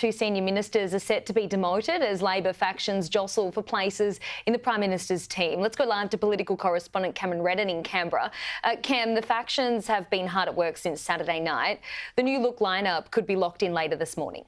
Two senior ministers are set to be demoted as Labor factions jostle for places in the Prime Minister's team. Let's go live to political correspondent Cameron Redden in Canberra. Cam, the factions have been hard at work since Saturday night. The New Look lineup could be locked in later this morning.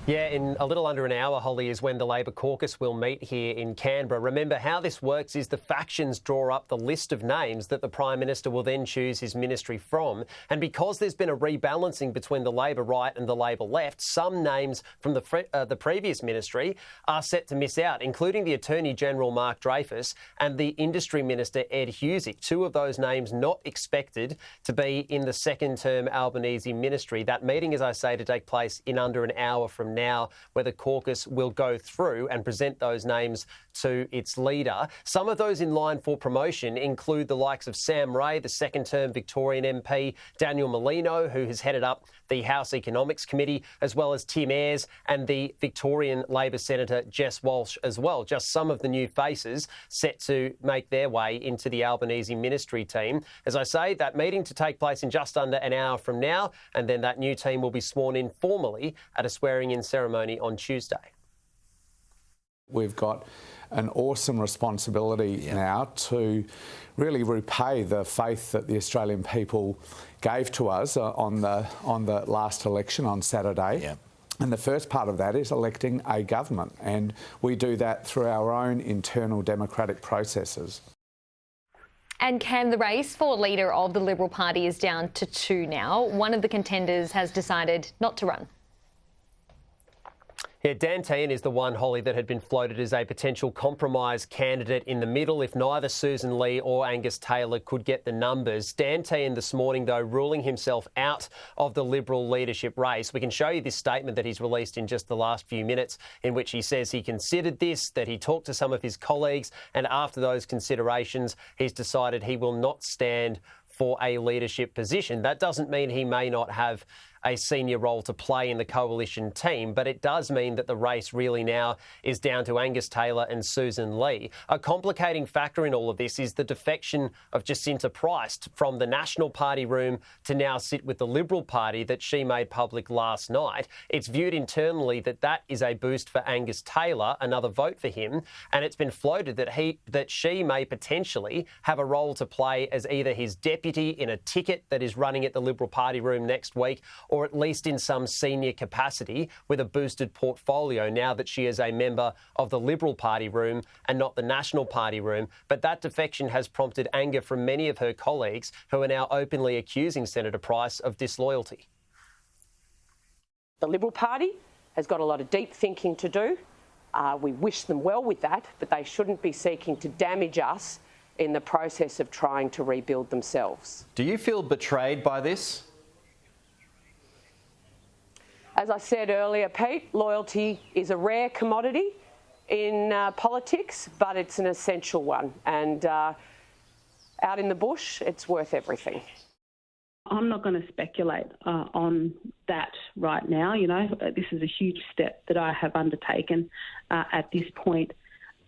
Yeah, in a little under an hour, Holly, is when the Labor caucus will meet here in Canberra. Remember, how this works is the factions draw up the list of names that the Prime Minister will then choose his ministry from. And because there's been a rebalancing between the Labor right and the Labor left, some names from the previous ministry are set to miss out, including the Attorney-General Mark Dreyfus and the Industry Minister Ed Husic. Two of those names not expected to be in the second-term Albanese ministry. That meeting, as I say, to take place in under an hour from now, where the caucus will go through and present those names to its leader. Some of those in line for promotion include the likes of Sam Ray, the second-term Victorian MP, Daniel Molino, who has headed up the House Economics Committee, as well as Tim Ayres and the Victorian Labor Senator Jess Walsh as well. Just some of the new faces set to make their way into the Albanese ministry team. As I say, that meeting to take place in just under an hour from now, and then that new team will be sworn in formally at a swearing-in ceremony on Tuesday. We've got an awesome responsibility now to really repay the faith that the Australian people gave to us on the last election on Saturday. Yeah. And the first part of that is electing a government, and we do that through our own internal democratic processes. And Cam, the race for leader of the Liberal Party is down to two now. One of the contenders has decided not to run. Yeah, Dan Tehan is the one, Holly, that had been floated as a potential compromise candidate in the middle if neither Susan Lee or Angus Taylor could get the numbers. Dan Tehan this morning, though, ruling himself out of the Liberal leadership race. We can show you this statement that he's released in just the last few minutes, in which he says he considered this, that he talked to some of his colleagues, and after those considerations, he's decided he will not stand for a leadership position. That doesn't mean he may not have a senior role to play in the coalition team, but it does mean that the race really now is down to Angus Taylor and Susan Lee. A complicating factor in all of this is the defection of Jacinta Price from the National Party room to now sit with the Liberal Party that she made public last night. It's viewed internally that that is a boost for Angus Taylor, another vote for him, and it's been floated that she may potentially have a role to play as either his deputy in a ticket that is running at the Liberal Party room next week, or at least in some senior capacity with a boosted portfolio now that she is a member of the Liberal Party room and not the National Party room. But that defection has prompted anger from many of her colleagues who are now openly accusing Senator Price of disloyalty. The Liberal Party has got a lot of deep thinking to do. We wish them well with that, but they shouldn't be seeking to damage us in the process of trying to rebuild themselves. Do you feel betrayed by this? As I said earlier, Pete, loyalty is a rare commodity in politics, but it's an essential one. And out in the bush, it's worth everything. I'm not going to speculate on that right now. You know, this is a huge step that I have undertaken at this point.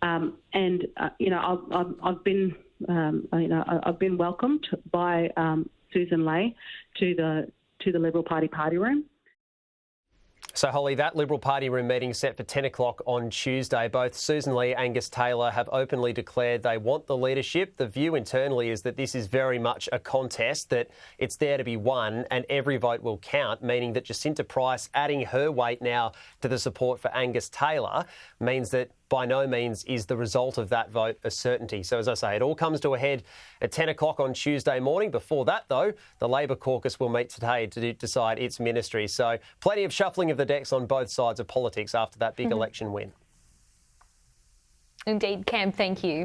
You know, I've been welcomed by Susan Lee to the Liberal Party room. So, Holly, that Liberal Party room meeting set for 10 o'clock on Tuesday. Both Susan Lee and Angus Taylor have openly declared they want the leadership. The view internally is that this is very much a contest, that it's there to be won and every vote will count, meaning that Jacinta Price adding her weight now to the support for Angus Taylor means that by no means is the result of that vote a certainty. So, as I say, it all comes to a head at 10 o'clock on Tuesday morning. Before that, though, the Labor caucus will meet today to decide its ministry. So plenty of shuffling of the decks on both sides of politics after that big election win. Indeed, Cam, thank you.